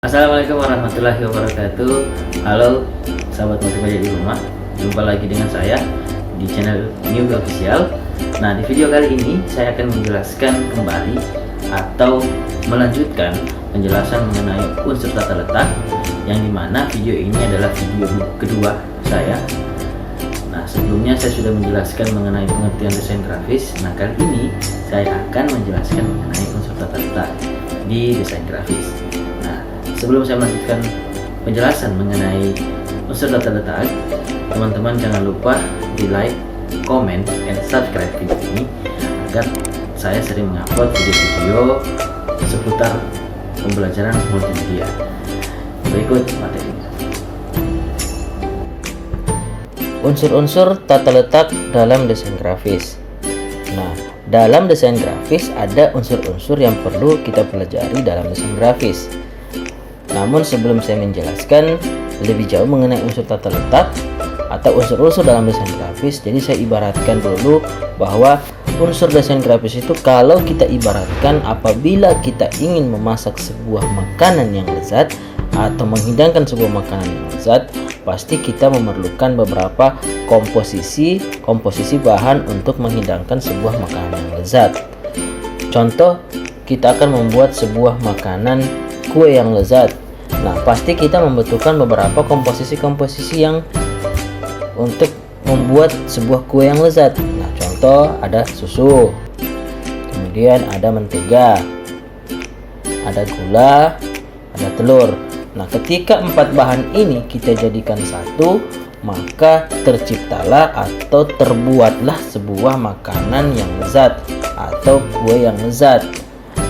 Assalamualaikum warahmatullahi wabarakatuh. Halo sahabat multimedia di rumah, jumpa lagi dengan saya di channel New Official. Nah, di video kali ini saya akan menjelaskan kembali atau melanjutkan penjelasan mengenai unsur tata letak, yang dimana video ini adalah video kedua saya. Nah, sebelumnya saya sudah menjelaskan mengenai pengertian desain grafis. Nah, kali ini saya akan menjelaskan mengenai unsur tata letak di desain grafis. Sebelum saya melanjutkan penjelasan mengenai unsur tata letak, teman-teman jangan lupa di like, comment, and subscribe video ini agar saya sering mengupload video-video seputar pembelajaran multimedia. Berikut materinya. Unsur-unsur tata letak dalam desain grafis. Nah, dalam desain grafis ada unsur-unsur yang perlu kita pelajari dalam desain grafis. Namun sebelum saya menjelaskan lebih jauh mengenai unsur tata letak atau unsur-unsur dalam desain grafis, jadi saya ibaratkan dulu bahwa unsur desain grafis itu kalau kita ibaratkan apabila kita ingin memasak sebuah makanan yang lezat atau menghidangkan sebuah makanan yang lezat, pasti kita memerlukan beberapa komposisi bahan untuk menghidangkan sebuah makanan yang lezat. Contoh, kita akan membuat sebuah makanan kue yang lezat. Nah, pasti kita membutuhkan beberapa komposisi yang untuk membuat sebuah kue yang lezat. Nah, contoh ada susu, kemudian ada mentega, ada gula, ada telur. Nah, ketika empat bahan ini kita jadikan satu, maka terciptalah atau terbuatlah sebuah makanan yang lezat atau kue yang lezat.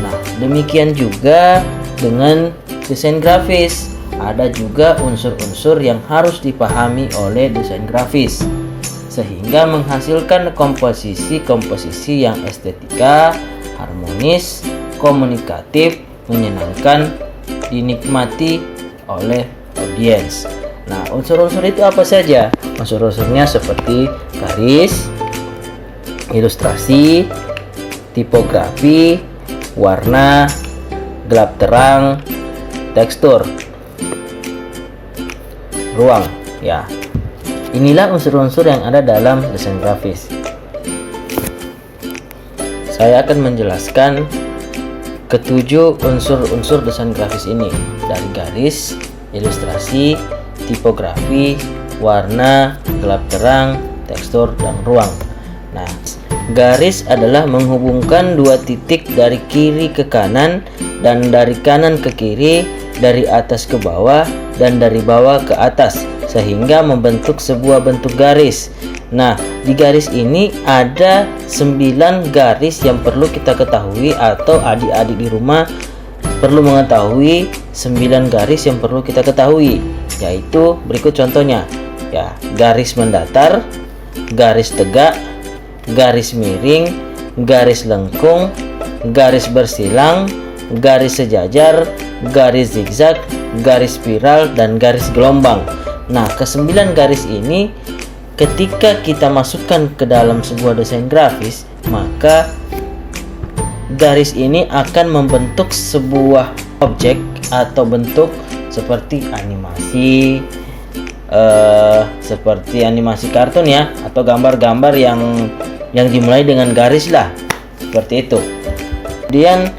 Nah, demikian juga dengan desain grafis, ada juga unsur-unsur yang harus dipahami oleh desain grafis sehingga menghasilkan komposisi yang estetika, harmonis, komunikatif, menyenangkan, dinikmati oleh audiens. Nah, unsur-unsur itu apa saja? Unsur-unsurnya seperti garis, ilustrasi, tipografi, warna, gelap terang, tekstur, ruang. Ya, inilah unsur-unsur yang ada dalam desain grafis. Saya akan menjelaskan ketujuh unsur-unsur desain grafis ini, dari garis, ilustrasi, tipografi, warna, gelap terang, tekstur, dan ruang. Nah, garis adalah menghubungkan dua titik dari kiri ke kanan dan dari kanan ke kiri, dari atas ke bawah dan dari bawah ke atas sehingga membentuk sebuah bentuk garis. Nah, di garis ini ada 9 garis yang perlu kita ketahui, atau adik-adik di rumah perlu mengetahui 9 garis yang perlu kita ketahui, yaitu berikut contohnya. Ya, garis mendatar, garis tegak, garis miring, garis lengkung, garis bersilang, garis sejajar, garis zigzag, garis spiral, dan garis gelombang. Nah, ke-9 garis ini ketika kita masukkan ke dalam sebuah desain grafis, maka garis ini akan membentuk sebuah objek atau bentuk seperti animasi, seperti animasi kartun ya, atau gambar-gambar yang dimulai dengan garis lah, seperti itu. Kemudian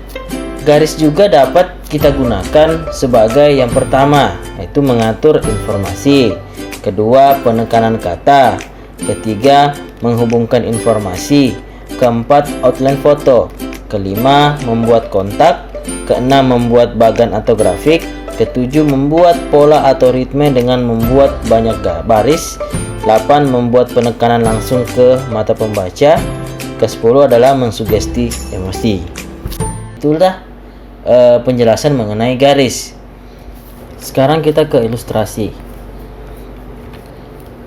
garis juga dapat kita gunakan sebagai yang pertama, yaitu mengatur informasi, kedua penekanan kata, ketiga menghubungkan informasi, keempat outline foto, kelima membuat kontak, keenam membuat bagan atau grafik, ketujuh membuat pola atau ritme dengan membuat banyak baris, 8 membuat penekanan langsung ke mata pembaca, ke-10 adalah mensugesti emosi. Itulah penjelasan mengenai garis. Sekarang kita ke ilustrasi.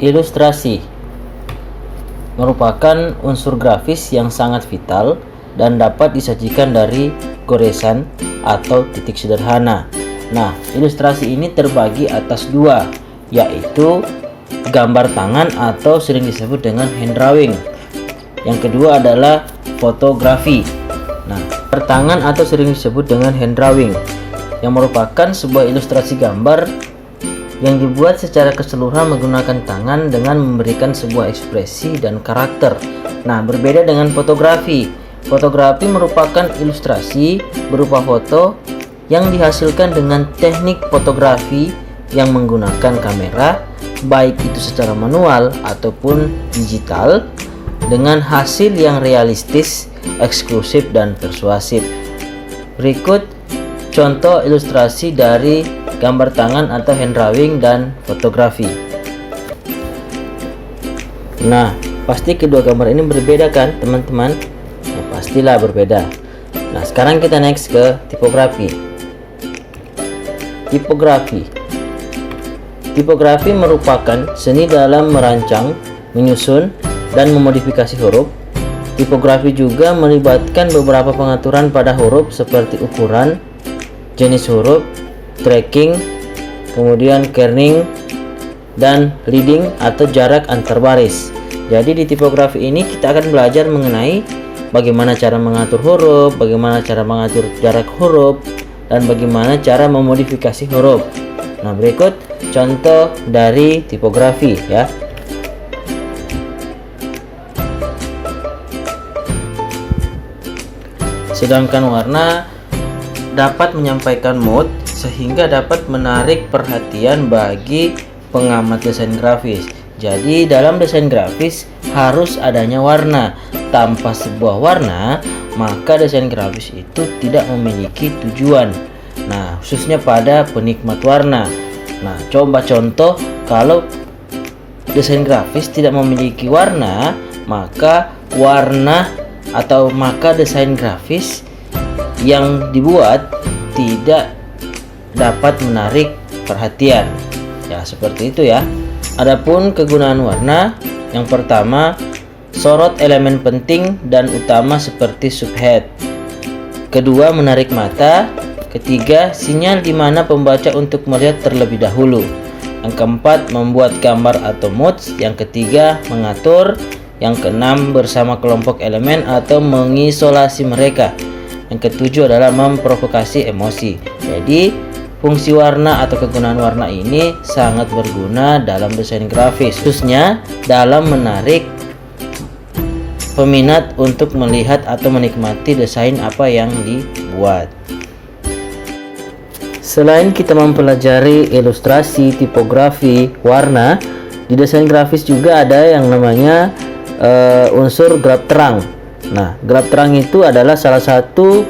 Ilustrasi merupakan unsur grafis yang sangat vital dan dapat disajikan dari goresan atau titik sederhana. Nah, ilustrasi ini terbagi atas dua, yaitu gambar tangan atau sering disebut dengan hand drawing. Yang kedua adalah fotografi. Nah, pertangan atau sering disebut dengan hand drawing. yang merupakan sebuah ilustrasi gambar yang dibuat secara keseluruhan menggunakan tangan dengan memberikan sebuah ekspresi dan karakter. Nah, berbeda dengan fotografi. Fotografi merupakan ilustrasi berupa foto yang dihasilkan dengan teknik fotografi yang menggunakan kamera, baik itu secara manual ataupun digital, dengan hasil yang realistis, eksklusif, dan persuasif. Berikut contoh ilustrasi dari gambar tangan atau hand drawing dan fotografi. Nah, pasti kedua gambar ini berbeda kan teman-teman? Ya, pastilah berbeda. Nah, sekarang kita next ke tipografi. Tipografi merupakan seni dalam merancang, menyusun, dan memodifikasi huruf. Tipografi juga melibatkan beberapa pengaturan pada huruf seperti ukuran, jenis huruf, tracking, kemudian kerning, dan leading atau jarak antar baris. Jadi di tipografi ini kita akan belajar mengenai bagaimana cara mengatur huruf, bagaimana cara mengatur jarak huruf, dan bagaimana cara memodifikasi huruf. Nah, berikut contoh dari tipografi ya. Sedangkan warna dapat menyampaikan mood sehingga dapat menarik perhatian bagi pengamat desain grafis. Jadi dalam desain grafis harus adanya warna. Tanpa sebuah warna, maka desain grafis itu tidak memiliki tujuan. Nah, khususnya pada penikmat warna. Nah, coba contoh kalau desain grafis tidak memiliki warna, maka desain grafis yang dibuat tidak dapat menarik perhatian. Ya, seperti itu ya. Adapun kegunaan warna, yang pertama, sorot elemen penting dan utama seperti subhead. Kedua, menarik mata. Ketiga, sinyal di mana pembaca untuk melihat terlebih dahulu. Yang keempat, membuat gambar atau moods. Yang ketiga, mengatur. Yang keenam, bersama kelompok elemen atau mengisolasi mereka. Yang ketujuh adalah memprovokasi emosi. Jadi fungsi warna atau kegunaan warna ini sangat berguna dalam desain grafis, khususnya dalam menarik peminat untuk melihat atau menikmati desain apa yang dibuat. Selain kita mempelajari ilustrasi, tipografi, warna, di desain grafis juga ada yang namanya unsur gelap terang. Nah, gelap terang itu adalah salah satu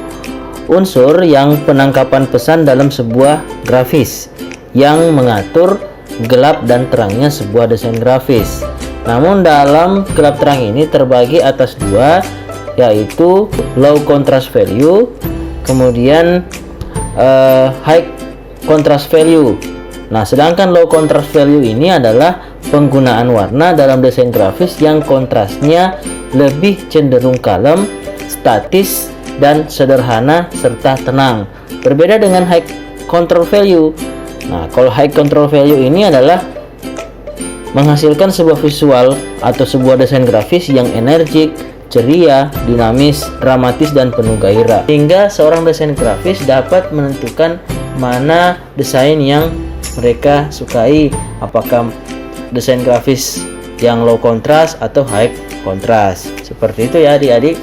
unsur yang penangkapan pesan dalam sebuah grafis yang mengatur gelap dan terangnya sebuah desain grafis. Namun dalam gelap terang ini terbagi atas dua, yaitu low contrast value, kemudian high contrast value. Nah, sedangkan low contrast value ini adalah penggunaan warna dalam desain grafis yang kontrasnya lebih cenderung kalem, statis, dan sederhana serta tenang. Berbeda dengan high control value. Nah, kalau high control value ini adalah menghasilkan sebuah visual atau sebuah desain grafis yang energik, ceria, dinamis, dramatis, dan penuh gairah. Sehingga seorang desain grafis dapat menentukan mana desain yang mereka sukai, apakah desain grafis yang low contrast atau high contrast. Seperti itu ya adik-adik.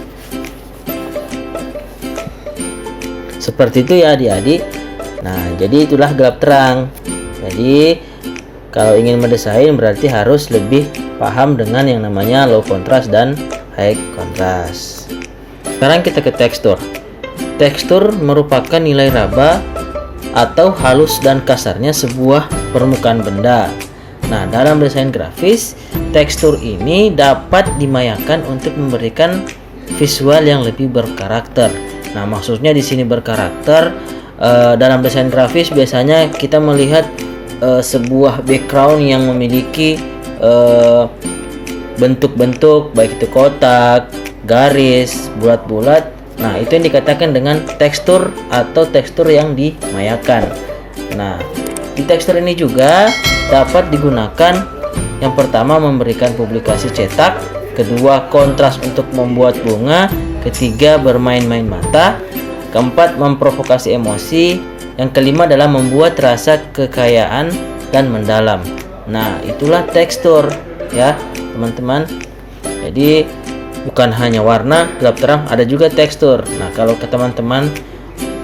Nah, jadi itulah gelap terang. Jadi kalau ingin mendesain berarti harus lebih paham dengan yang namanya low contrast dan high contrast. Sekarang kita ke tekstur. Tekstur merupakan nilai raba atau halus dan kasarnya sebuah permukaan benda. Nah, dalam desain grafis, tekstur ini dapat dimayakan untuk memberikan visual yang lebih berkarakter. Nah, maksudnya di sini berkarakter, dalam desain grafis biasanya kita melihat sebuah background yang memiliki bentuk-bentuk, baik itu kotak, garis, bulat-bulat. Nah, itu yang dikatakan dengan tekstur atau tekstur yang dimayakan. Nah, di tekstur ini juga dapat digunakan, yang pertama memberikan publikasi cetak, kedua kontras untuk membuat bunga, ketiga bermain-main mata, keempat memprovokasi emosi, Yang kelima adalah membuat rasa kekayaan dan mendalam. Nah, itulah tekstur ya, teman-teman. Jadi bukan hanya warna gelap terang, ada juga tekstur. Nah, kalau ke teman-teman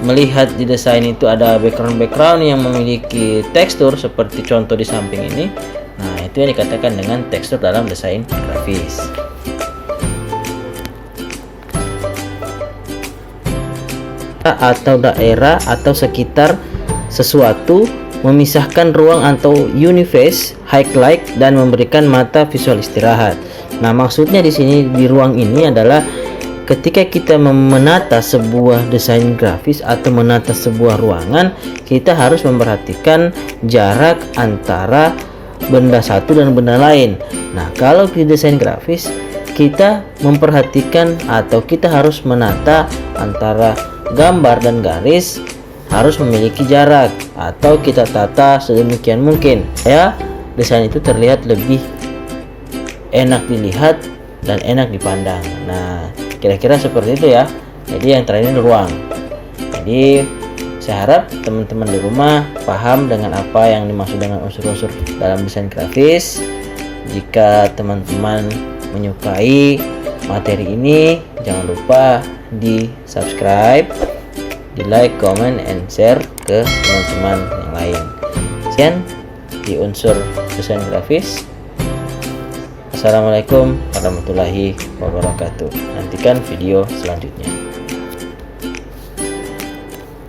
melihat di desain itu ada background yang memiliki tekstur seperti contoh di samping ini, nah itu yang dikatakan dengan tekstur dalam desain grafis. Atau daerah atau sekitar sesuatu, memisahkan ruang atau uniface, highlight dan memberikan mata visual istirahat. Nah, maksudnya di sini di ruang ini adalah ketika kita menata sebuah desain grafis atau menata sebuah ruangan, kita harus memperhatikan jarak antara benda satu dan benda lain. Nah, kalau di desain grafis kita memperhatikan atau kita harus menata antara gambar dan garis harus memiliki jarak atau kita tata sedemikian mungkin ya desain itu terlihat lebih enak dilihat dan enak dipandang. Nah, kira-kira seperti itu ya. Jadi yang terakhir ini ruang. Jadi saya harap teman-teman di rumah paham dengan apa yang dimaksud dengan unsur-unsur dalam desain grafis. Jika teman-teman menyukai materi ini, jangan lupa di subscribe, di like, comment, and share ke teman-teman yang lain. Sekian di unsur desain grafis. Assalamualaikum warahmatullahi wabarakatuh. Nantikan video selanjutnya.